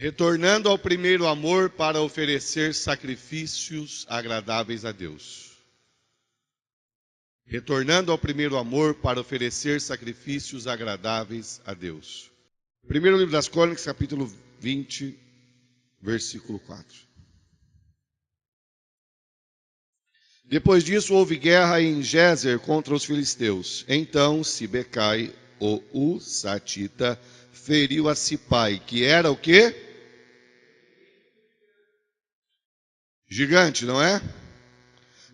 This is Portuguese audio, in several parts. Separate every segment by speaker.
Speaker 1: Retornando ao primeiro amor para oferecer sacrifícios agradáveis a Deus. Retornando ao primeiro amor para oferecer sacrifícios agradáveis a Deus. Primeiro livro das Crônicas, capítulo 20, versículo 4. Depois disso houve guerra em Gézer contra os filisteus. Então Sibecai, o Husatita, feriu a Sipai, que era o quê? Gigante, não é?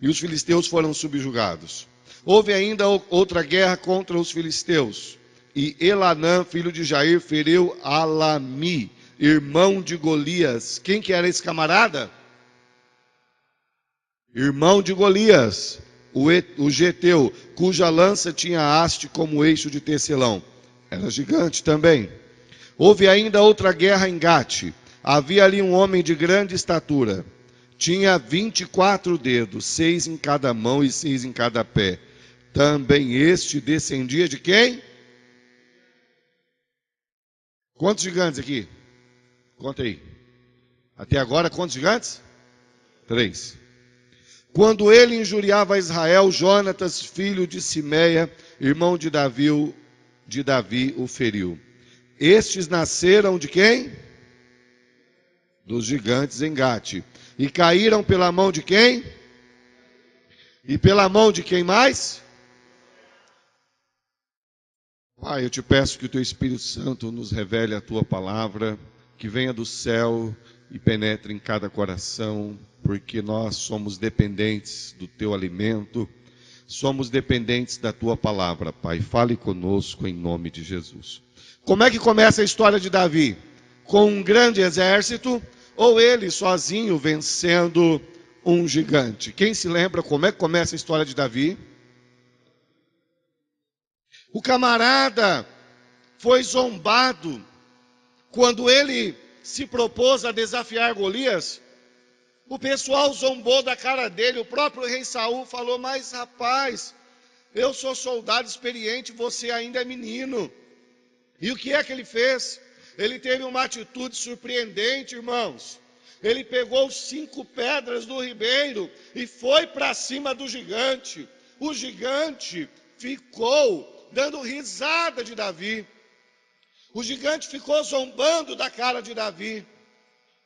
Speaker 1: E os filisteus foram subjugados. Houve ainda outra guerra contra os filisteus. E Elanã, filho de Jair, feriu Alami, irmão de Golias. Quem que era esse camarada? Irmão de Golias, o geteu, cuja lança tinha haste como eixo de tecelão. Era gigante também. Houve ainda outra guerra em Gate. Havia ali um homem de grande estatura. Tinha 24 dedos, 6 em cada mão e 6 em cada pé. Também este descendia de quem? Quantos gigantes aqui? Conta aí. Até agora, quantos gigantes? 3. Quando ele injuriava Israel, Jonatas, filho de Simeia, irmão de Davi, o feriu. Estes nasceram de quem? Dos gigantes em Gate. E caíram pela mão de quem? E pela mão de quem mais? Pai, eu te peço que o teu Espírito Santo nos revele a tua palavra, que venha do céu e penetre em cada coração, porque nós somos dependentes do teu alimento, somos dependentes da tua palavra, Pai. Fale conosco em nome de Jesus. Como é que começa a história de Davi? Com um grande exército ou ele sozinho vencendo um gigante? Quem se lembra como é que começa a história de Davi? O camarada foi zombado quando ele se propôs a desafiar Golias. O pessoal zombou da cara dele. O próprio rei Saul falou: mas rapaz, eu sou soldado experiente, você ainda é menino. E o que é que ele fez? Ele teve uma atitude surpreendente, irmãos. Ele pegou 5 pedras do ribeiro e foi para cima do gigante. O gigante ficou dando risada de Davi. O gigante ficou zombando da cara de Davi.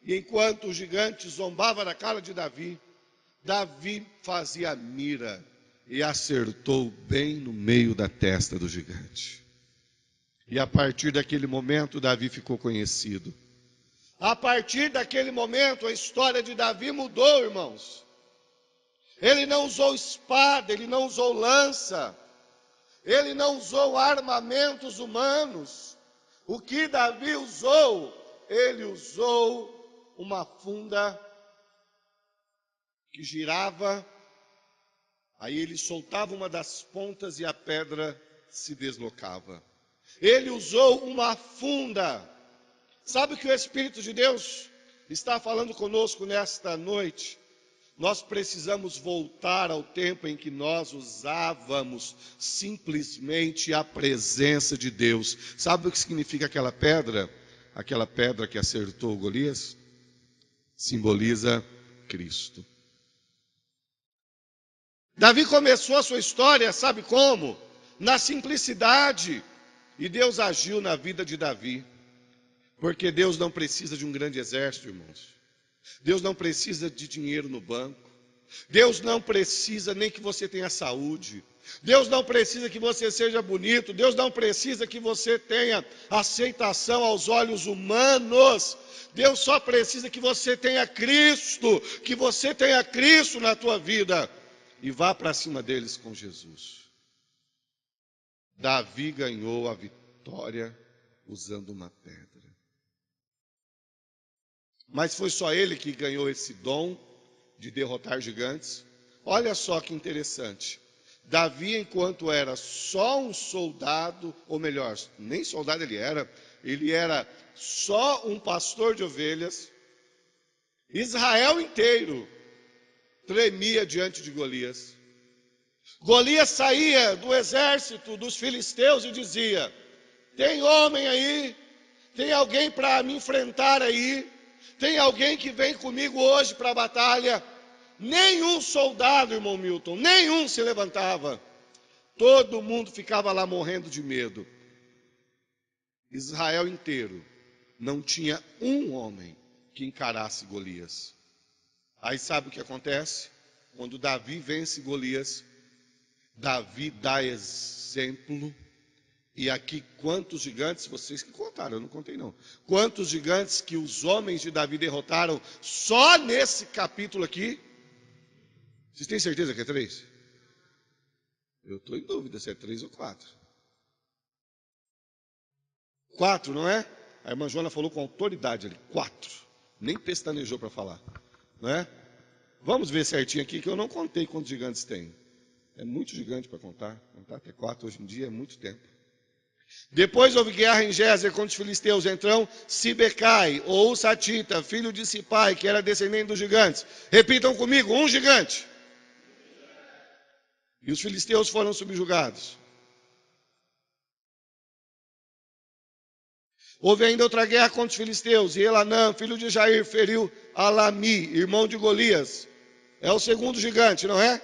Speaker 1: E enquanto o gigante zombava da cara de Davi, Davi fazia mira e acertou bem no meio da testa do gigante. E a partir daquele momento, Davi ficou conhecido. A partir daquele momento, a história de Davi mudou, irmãos. Ele não usou espada, ele não usou lança, ele não usou armamentos humanos. O que Davi usou? Ele usou uma funda que girava, aí ele soltava uma das pontas e a pedra se deslocava. Ele usou uma funda. Sabe o que o Espírito de Deus está falando conosco nesta noite? Nós precisamos voltar ao tempo em que nós usávamos simplesmente a presença de Deus. Sabe o que significa aquela pedra? Aquela pedra que acertou Golias? Simboliza Cristo. Davi começou a sua história, sabe como? Na simplicidade. E Deus agiu na vida de Davi. Porque Deus não precisa de um grande exército, irmãos. Deus não precisa de dinheiro no banco. Deus não precisa nem que você tenha saúde. Deus não precisa que você seja bonito. Deus não precisa que você tenha aceitação aos olhos humanos. Deus só precisa que você tenha Cristo. Que você tenha Cristo na tua vida. E vá para cima deles com Jesus. Davi ganhou a vitória usando uma pedra. Mas foi só ele que ganhou esse dom de derrotar gigantes? Olha só que interessante. Davi, enquanto era só um soldado, ou melhor, nem soldado ele era só um pastor de ovelhas. Israel inteiro tremia diante de Golias. Golias saía do exército dos filisteus e dizia: tem homem aí? Tem alguém para me enfrentar aí? Tem alguém que vem comigo hoje para a batalha? Nenhum soldado, irmão Milton, nenhum se levantava. Todo mundo ficava lá morrendo de medo. Israel inteiro não tinha um homem que encarasse Golias. Aí sabe o que acontece? Quando Davi vence Golias, Davi dá exemplo. E aqui, quantos gigantes, vocês que contaram, eu não contei não. Quantos gigantes que os homens de Davi derrotaram só nesse capítulo aqui? Vocês têm certeza que é 3? Eu estou em dúvida se é 3 ou 4. 4, não é? A irmã Joana falou com autoridade ali, 4. Nem pestanejou para falar, não é? Vamos ver certinho aqui que eu não contei quantos gigantes tem. É muito gigante para contar. Contar até 4 hoje em dia é muito tempo. Depois houve guerra em Gézer contra os filisteus. Então, Sibecai, ou Satita, filho de Sipai, que era descendente dos gigantes. Repitam comigo, um gigante. E os filisteus foram subjugados. Houve ainda outra guerra contra os filisteus. E Elanã, filho de Jair, feriu Alami, irmão de Golias. É o segundo gigante, não é?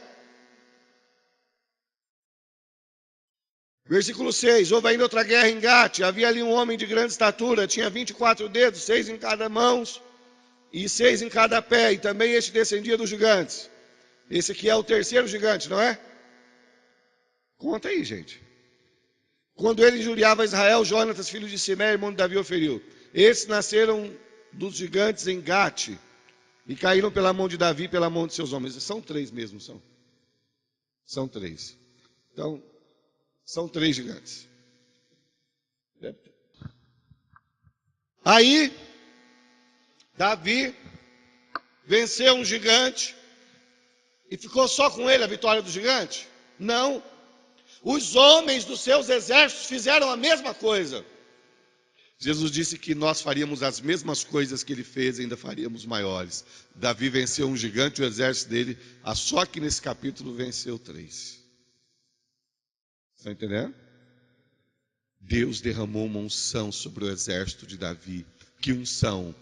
Speaker 1: Versículo 6, houve ainda outra guerra em Gate, havia ali um homem de grande estatura, tinha 24 dedos, 6 em cada mão e 6 em cada pé, e também este descendia dos gigantes. Esse aqui é o terceiro gigante, não é? Conta aí, gente. Quando ele injuriava Israel, Jonatas, filho de Simé, irmão de Davi, o feriu. Esses nasceram dos gigantes em Gate, e caíram pela mão de Davi, pela mão de seus homens. São 3 mesmo, são. São 3. Então, são 3 gigantes. Aí, Davi venceu um gigante e ficou só com ele a vitória do gigante? Não. Os homens dos seus exércitos fizeram a mesma coisa. Jesus disse que nós faríamos as mesmas coisas que ele fez e ainda faríamos maiores. Davi venceu um gigante, o exército dele, só que nesse capítulo venceu 3. Está entendendo? Deus derramou uma unção sobre o exército de Davi. Que unção?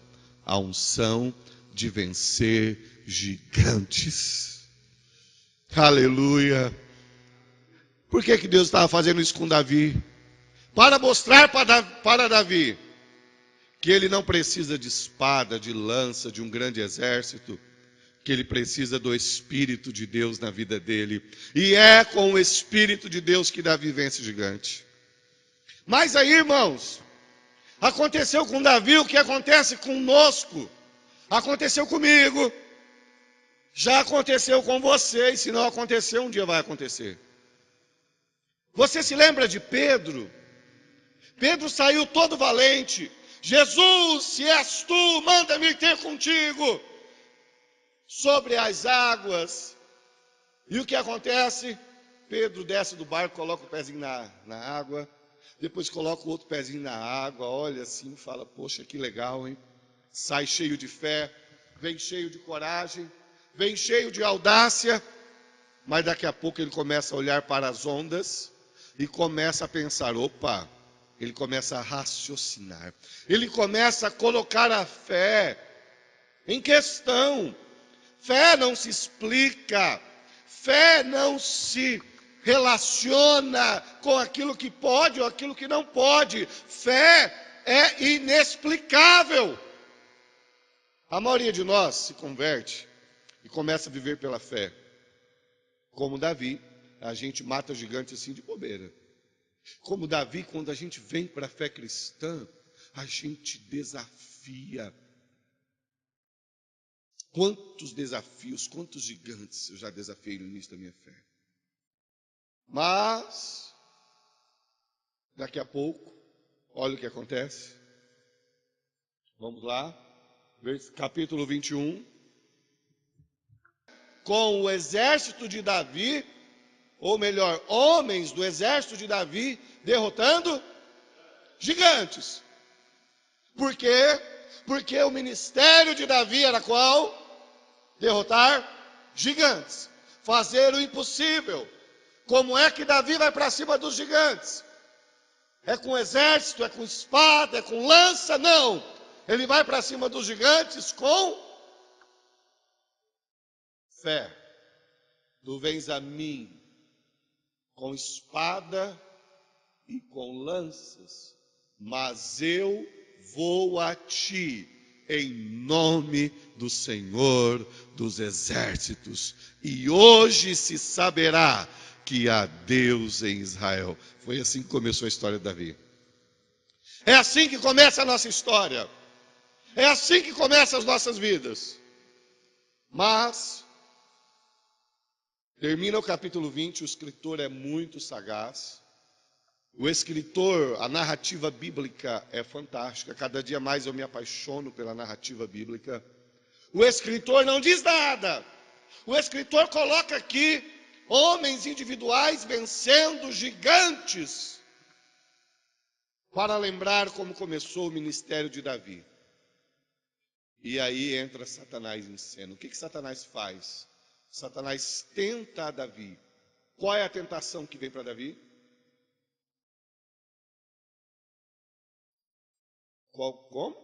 Speaker 1: A unção de vencer gigantes. Aleluia. Por que Deus estava fazendo isso com Davi? Para mostrar para Davi que ele não precisa de espada, de lança, de um grande exército, que ele precisa do Espírito de Deus na vida dele. E é com o Espírito de Deus que Davi vence o gigante. Mas aí, irmãos, aconteceu com Davi o que acontece conosco. Aconteceu comigo. Já aconteceu com você, e se não aconteceu, um dia vai acontecer. Você se lembra de Pedro? Pedro saiu todo valente. Jesus, se és tu, manda-me ir ter contigo sobre as águas. E o que acontece? Pedro desce do barco, coloca o pezinho na água. Depois coloca o outro pezinho na água, olha assim, fala, poxa, que legal, hein? Sai cheio de fé, vem cheio de coragem, vem cheio de audácia, mas daqui a pouco ele começa a olhar para as ondas e começa a pensar, opa, ele começa a raciocinar, ele começa a colocar a fé em questão. Fé não se explica, fé não se relaciona com aquilo que pode ou aquilo que não pode. Fé é inexplicável. A maioria de nós se converte e começa a viver pela fé. Como Davi, a gente mata gigantes assim de bobeira. Como Davi, quando a gente vem para a fé cristã, a gente desafia. Quantos desafios, quantos gigantes eu já desafiei no início da minha fé. Mas, daqui a pouco, olha o que acontece. Vamos lá, capítulo 21. Com o exército de Davi, ou melhor, homens do exército de Davi, derrotando gigantes. Por quê? Porque o ministério de Davi era qual? Derrotar gigantes. Fazer o impossível. Como é que Davi vai para cima dos gigantes? É com exército, é com espada, é com lança, não. Ele vai para cima dos gigantes com fé. Tu vens a mim com espada e com lanças, mas eu vou a ti em nome do Senhor dos exércitos. E hoje se saberá que há Deus em Israel. Foi assim que começou a história de Davi. É assim que começa a nossa história. É assim que começam as nossas vidas. Mas termina o capítulo 20, o escritor é muito sagaz. O escritor, a narrativa bíblica é fantástica. Cada dia mais eu me apaixono pela narrativa bíblica. O escritor não diz nada. O escritor coloca aqui homens individuais vencendo gigantes, para lembrar como começou o ministério de Davi. E aí entra Satanás em cena. O que Satanás faz? Satanás tenta a Davi. Qual é a tentação que vem para Davi? Como?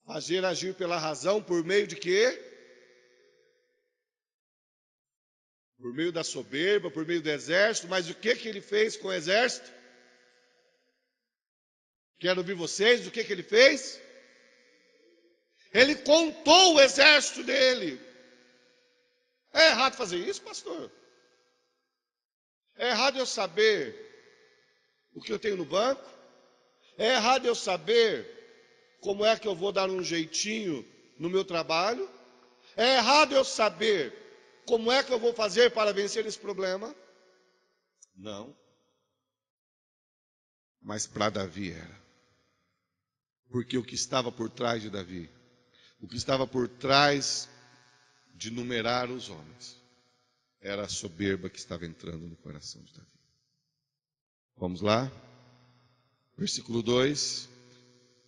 Speaker 1: Fazer agir pela razão por meio de quê? Por meio da soberba, por meio do exército. Mas o que ele fez com o exército? Quero ouvir vocês, o que ele fez? Ele contou o exército dele. É errado fazer isso, pastor? É errado eu saber o que eu tenho no banco? É errado eu saber como é que eu vou dar um jeitinho no meu trabalho? É errado eu saber como é que eu vou fazer para vencer esse problema? Não. Mas para Davi era. Porque o que estava por trás de Davi, o que estava por trás de numerar os homens, era a soberba que estava entrando no coração de Davi. Vamos lá? Versículo 2.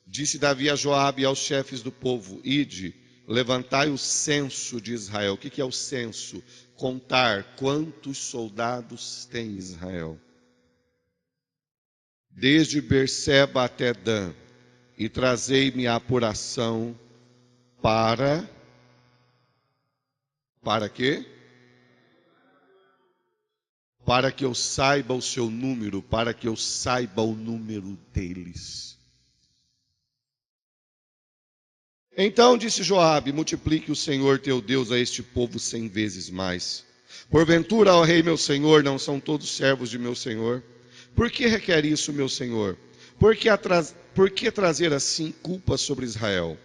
Speaker 1: Disse Davi a Joabe e aos chefes do povo: Ide, levantai o censo de Israel. O que é o censo? Contar quantos soldados tem Israel. Desde Berseba até Dan, e trazei-me a apuração para quê? Para que eu saiba o seu número, para que eu saiba o número deles. Então disse Joabe: multiplique o Senhor teu Deus a este povo 100 vezes mais. Porventura, ó rei meu senhor, não são todos servos de meu senhor? Por que requer isso, meu senhor? Por que trazer assim culpa sobre Israel?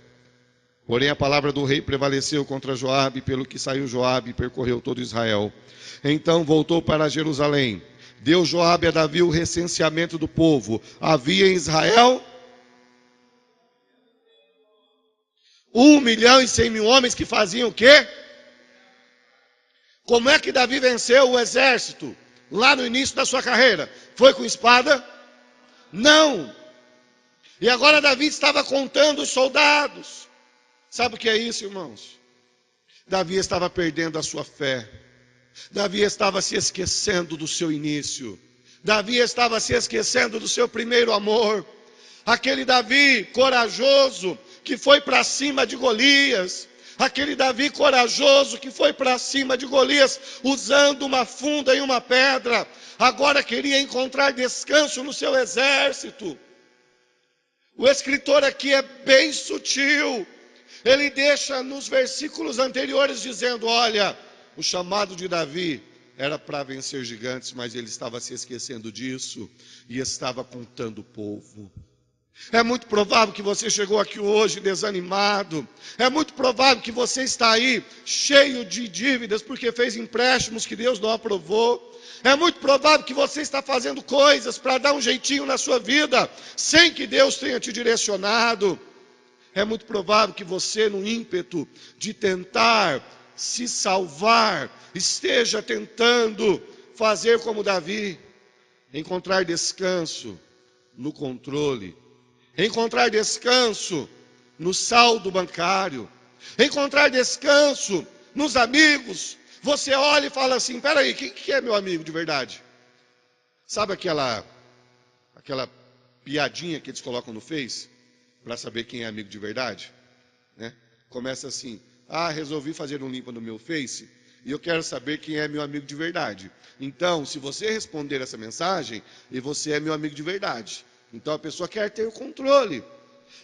Speaker 1: Porém a palavra do rei prevaleceu contra Joabe, pelo que saiu Joabe e percorreu todo Israel. Então voltou para Jerusalém. Deu Joabe a Davi o recenseamento do povo. Havia em Israel 1.100.000 homens que faziam o quê? Como é que Davi venceu o exército lá no início da sua carreira? Foi com espada? Não. E agora Davi estava contando os soldados. Sabe o que é isso, irmãos? Davi estava perdendo a sua fé. Davi estava se esquecendo do seu início. Davi estava se esquecendo do seu primeiro amor. Aquele Davi corajoso que foi para cima de Golias. Aquele Davi corajoso que foi para cima de Golias usando uma funda e uma pedra. Agora queria encontrar descanso no seu exército. O escritor aqui é bem sutil. Ele deixa nos versículos anteriores dizendo: olha, o chamado de Davi era para vencer gigantes, mas ele estava se esquecendo disso e estava contando o povo. É muito provável que você chegou aqui hoje desanimado. É muito provável que você está aí cheio de dívidas porque fez empréstimos que Deus não aprovou. É muito provável que você está fazendo coisas para dar um jeitinho na sua vida sem que Deus tenha te direcionado. É muito provável que você, no ímpeto de tentar se salvar, esteja tentando fazer como Davi, encontrar descanso no controle, encontrar descanso no saldo bancário, encontrar descanso nos amigos. Você olha e fala assim: peraí, quem que é meu amigo de verdade? Sabe aquela aquela piadinha que eles colocam no Face, para saber quem é amigo de verdade, né? Começa assim: resolvi fazer um limpa no meu Face, e eu quero saber quem é meu amigo de verdade. Então, se você responder essa mensagem, e você é meu amigo de verdade. Então a pessoa quer ter o controle.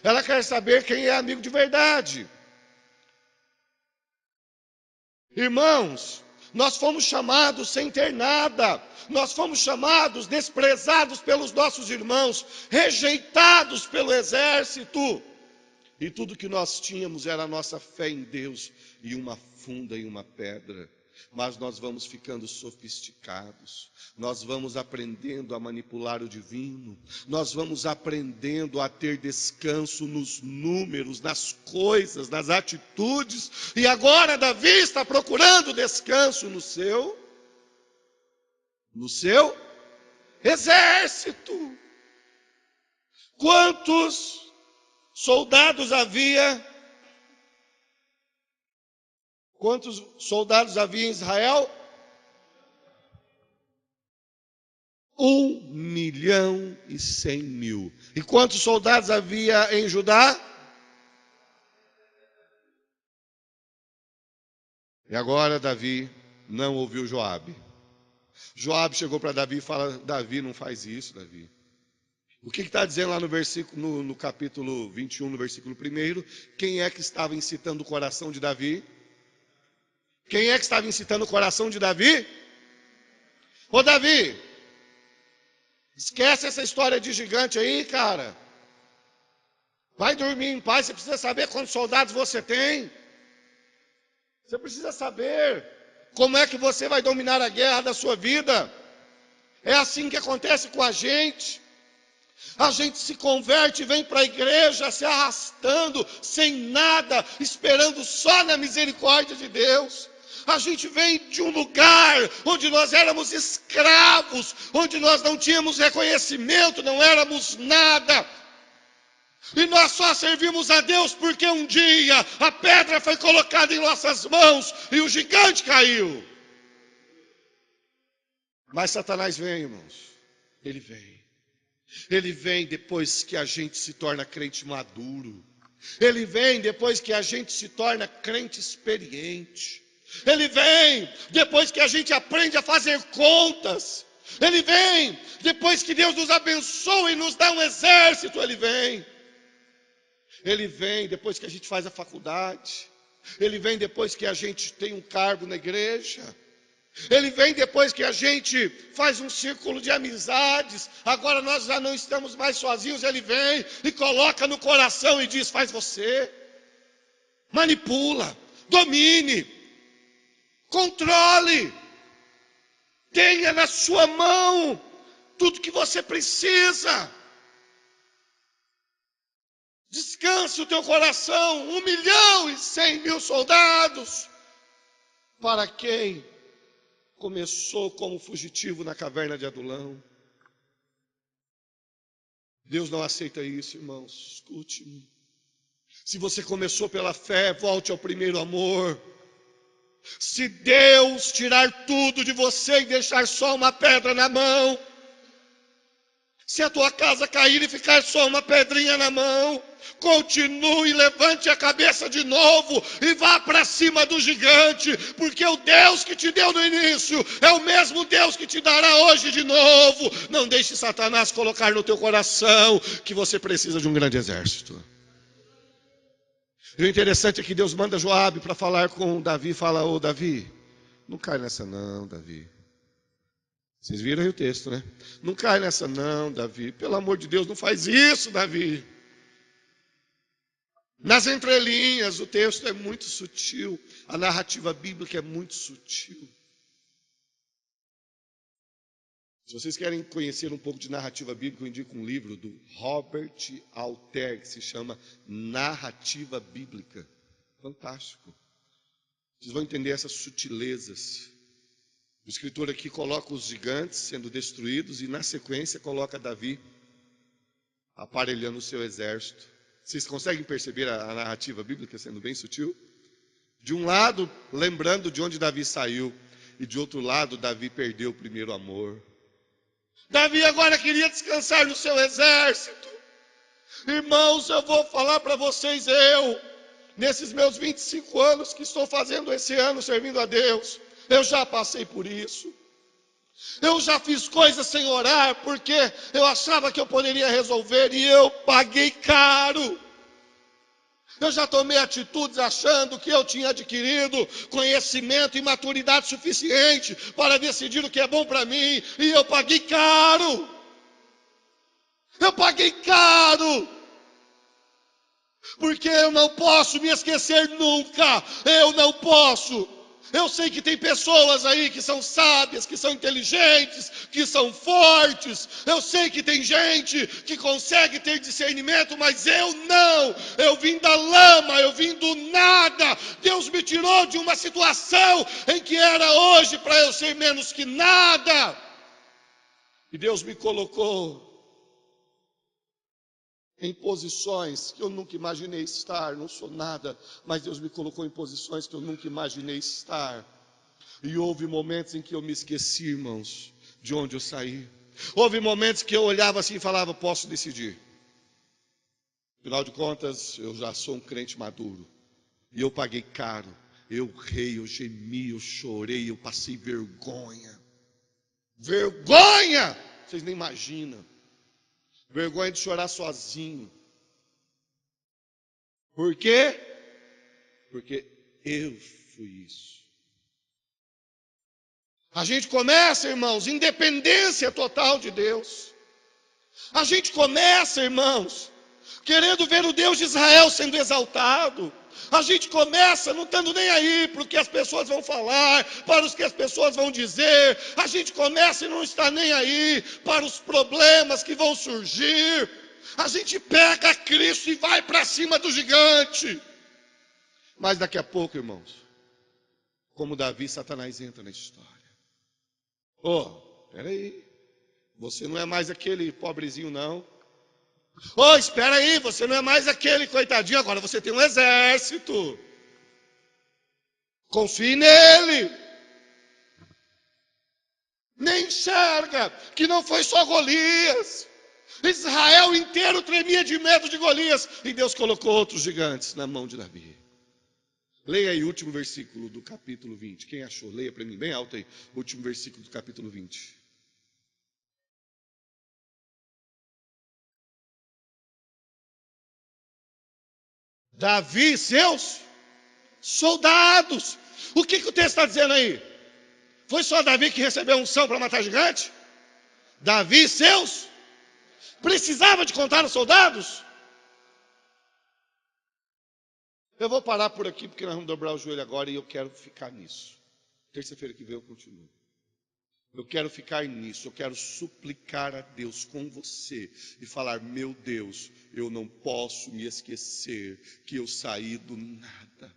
Speaker 1: Ela quer saber quem é amigo de verdade. Irmãos, nós fomos chamados sem ter nada. Nós fomos chamados desprezados pelos nossos irmãos, rejeitados pelo exército. E tudo que nós tínhamos era a nossa fé em Deus e uma funda e uma pedra. Mas nós vamos ficando sofisticados, nós vamos aprendendo a manipular o divino, nós vamos aprendendo a ter descanso nos números, nas coisas, nas atitudes. E agora Davi está procurando descanso no seu exército. Quantos soldados havia? Quantos soldados havia em Israel? 1.100.000. E quantos soldados havia em Judá? E agora Davi não ouviu Joabe. Joabe chegou para Davi e fala: Davi, não faz isso, Davi. O que está dizendo lá no versículo, no capítulo 21, no versículo 1? Quem é que estava incitando o coração de Davi? Quem é que estava incitando o coração de Davi? Ô Davi, esquece essa história de gigante aí, cara. Vai dormir em paz. Você precisa saber quantos soldados você tem. Você precisa saber como é que você vai dominar a guerra da sua vida. É assim que acontece com a gente. A gente se converte e vem para a igreja se arrastando, sem nada, esperando só na misericórdia de Deus. A gente vem de um lugar onde nós éramos escravos, onde nós não tínhamos reconhecimento, não éramos nada. E nós só servimos a Deus porque um dia a pedra foi colocada em nossas mãos e o gigante caiu. Mas Satanás vem, irmãos. Ele vem. Ele vem depois que a gente se torna crente maduro. Ele vem depois que a gente se torna crente experiente. Ele vem depois que a gente aprende a fazer contas. Ele vem depois que Deus nos abençoa e nos dá um exército. Ele vem. Ele vem depois que a gente faz a faculdade. Ele vem depois que a gente tem um cargo na igreja. Ele vem depois que a gente faz um círculo de amizades. Agora nós já não estamos mais sozinhos. Ele vem e coloca no coração e diz: faz você. Manipula, domine, controle. Tenha na sua mão tudo que você precisa. Descanse o teu coração. 1.100.000 soldados. Para quem começou como fugitivo na caverna de Adulão. Deus não aceita isso, irmãos. Escute-me. Se você começou pela fé, volte ao primeiro amor. Se Deus tirar tudo de você e deixar só uma pedra na mão, se a tua casa cair e ficar só uma pedrinha na mão, continue, levante a cabeça de novo e vá para cima do gigante, porque o Deus que te deu no início é o mesmo Deus que te dará hoje de novo. Não deixe Satanás colocar no teu coração que você precisa de um grande exército. E o interessante é que Deus manda Joabe para falar com Davi, fala: ô Davi, não cai nessa não, Davi. Vocês viram aí o texto, né? Não cai nessa não, Davi. Pelo amor de Deus, não faz isso, Davi. Nas entrelinhas, o texto é muito sutil. A narrativa bíblica é muito sutil. Se vocês querem conhecer um pouco de narrativa bíblica, eu indico um livro do Robert Alter, que se chama Narrativa Bíblica. Fantástico. Vocês vão entender essas sutilezas. O escritor aqui coloca os gigantes sendo destruídos e na sequência coloca Davi aparelhando o seu exército. Vocês conseguem perceber a narrativa bíblica sendo bem sutil? De um lado, lembrando de onde Davi saiu, e de outro lado, Davi perdeu o primeiro amor. Davi agora queria descansar no seu exército. Irmãos, eu vou falar para vocês, nesses meus 25 anos que estou fazendo esse ano servindo a Deus, eu já passei por isso. Eu já fiz coisas sem orar, porque eu achava que eu poderia resolver e eu paguei caro. Eu já tomei atitudes achando que eu tinha adquirido conhecimento e maturidade suficiente para decidir o que é bom para mim, e eu paguei caro. Eu paguei caro. Porque eu não posso me esquecer nunca. Eu não posso. Eu sei que tem pessoas aí que são sábias, que são inteligentes, que são fortes. Eu sei que tem gente que consegue ter discernimento, mas eu não. Eu vim da lama, eu vim do nada. Deus me tirou de uma situação em que era hoje para eu ser menos que nada. E Deus me colocou em posições que eu nunca imaginei estar. Não sou nada, mas Deus me colocou em posições que eu nunca imaginei estar. E houve momentos em que eu me esqueci, irmãos, de onde eu saí. Houve momentos que eu olhava assim e falava, posso decidir. Afinal de contas, eu já sou um crente maduro. E eu paguei caro. Eu rei, eu gemi, eu chorei, eu passei vergonha. Vergonha! Vocês nem imaginam. Vergonha de chorar sozinho. Por quê? Porque eu fui isso. A gente começa, irmãos, independência total de Deus. A gente começa, irmãos, querendo ver o Deus de Israel sendo exaltado. A gente começa não estando nem aí para o que as pessoas vão falar, para os que as pessoas vão dizer. A gente começa e não está nem aí para os problemas que vão surgir. A gente pega Cristo e vai para cima do gigante. Mas daqui a pouco, irmãos, como Davi, Satanás entra na história. Peraí, você não é mais aquele pobrezinho não. Espera aí, você não é mais aquele coitadinho, agora você tem um exército. Confie nele. Nem enxerga que não foi só Golias. Israel inteiro tremia de medo de Golias. E Deus colocou outros gigantes na mão de Davi. Leia aí o último versículo do capítulo 20. Quem achou? Leia para mim bem alto aí. O último versículo do capítulo 20. Davi e seus soldados. O que o texto está dizendo aí? Foi só Davi que recebeu unção para matar gigante? Davi e seus? Precisava de contar os soldados? Eu vou parar por aqui porque nós vamos dobrar o joelho agora e eu quero ficar nisso. Terça-feira que vem eu continuo. Eu quero ficar nisso, eu quero suplicar a Deus com você e falar, meu Deus, eu não posso me esquecer que eu saí do nada.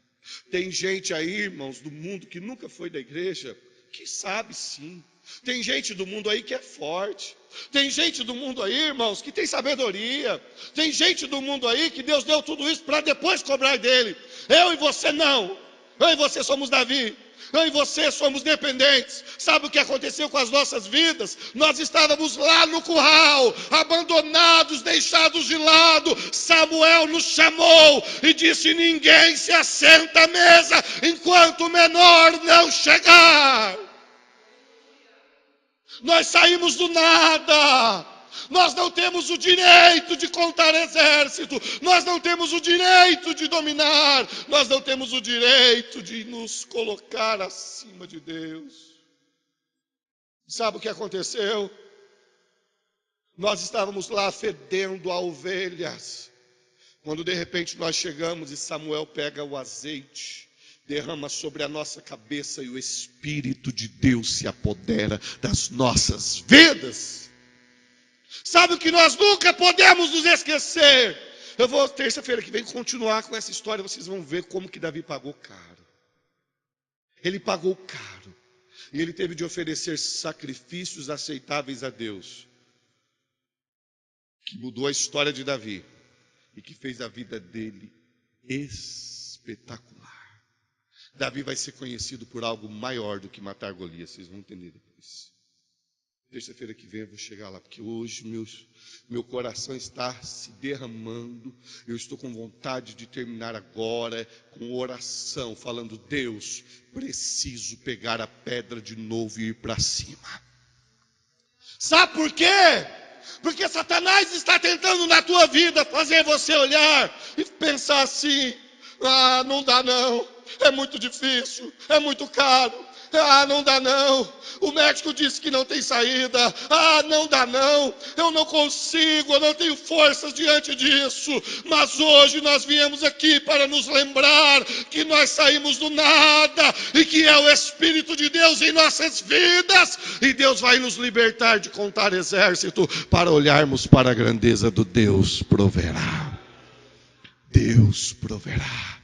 Speaker 1: Tem gente aí, irmãos, do mundo que nunca foi da igreja, que sabe sim. Tem gente do mundo aí que é forte. Tem gente do mundo aí, irmãos, que tem sabedoria. Tem gente do mundo aí que Deus deu tudo isso para depois cobrar dele. Eu e você não. Eu e você somos Davi. Eu e você somos dependentes. Sabe o que aconteceu com as nossas vidas? Nós estávamos lá no curral, abandonados, deixados de lado. Samuel nos chamou e disse, ninguém se assenta à mesa enquanto o menor não chegar. Nós saímos do nada. Nós não temos o direito de contar exército. Nós não temos o direito de dominar. Nós não temos o direito de nos colocar acima de Deus. Sabe o que aconteceu? Nós estávamos lá fedendo a ovelhas. Quando de repente nós chegamos e Samuel pega o azeite, derrama sobre a nossa cabeça e o Espírito de Deus se apodera das nossas vidas. Sabe o que nós nunca podemos nos esquecer? Eu vou terça-feira que vem continuar com essa história, vocês vão ver como que Davi pagou caro. Ele pagou caro. E ele teve de oferecer sacrifícios aceitáveis a Deus, que mudou a história de Davi e que fez a vida dele espetacular. Davi vai ser conhecido por algo maior do que matar Golias, vocês vão entender depois. Terça-feira que vem eu vou chegar lá, porque hoje meu coração está se derramando. Eu estou com vontade de terminar agora com oração, falando: Deus, preciso pegar a pedra de novo e ir para cima. Sabe por quê? Porque Satanás está tentando na tua vida fazer você olhar e pensar assim: ah, não dá não, é muito difícil, é muito caro, ah, não dá não, o médico disse que não tem saída, ah, não dá não, eu não consigo, eu não tenho forças diante disso. Mas hoje nós viemos aqui para nos lembrar que nós saímos do nada e que é o Espírito de Deus em nossas vidas, e Deus vai nos libertar de contar exército para olharmos para a grandeza do Deus proverá. Deus proverá.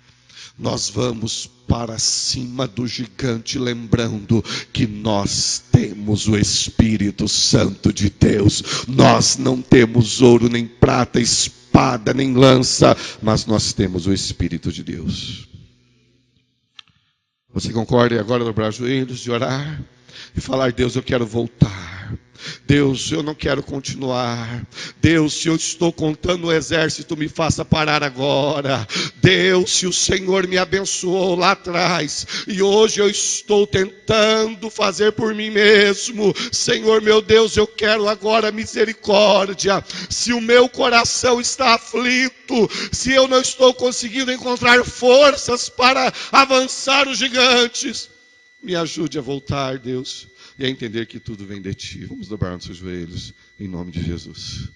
Speaker 1: Nós vamos para cima do gigante, lembrando que nós temos o Espírito Santo de Deus. Nós não temos ouro, nem prata, espada, nem lança, mas nós temos o Espírito de Deus. Você concorda agora dobrar os joelhos e orar e falar: Deus, eu quero voltar. Deus, eu não quero continuar. Deus, se eu estou contando o exército, me faça parar agora. Deus, se o Senhor me abençoou lá atrás e hoje eu estou tentando fazer por mim mesmo, Senhor meu Deus, eu quero agora misericórdia. Se o meu coração está aflito, se eu não estou conseguindo encontrar forças para avançar os gigantes, me ajude a voltar, Deus, e a entender que tudo vem de Ti. Vamos dobrar nossos joelhos em nome de Jesus.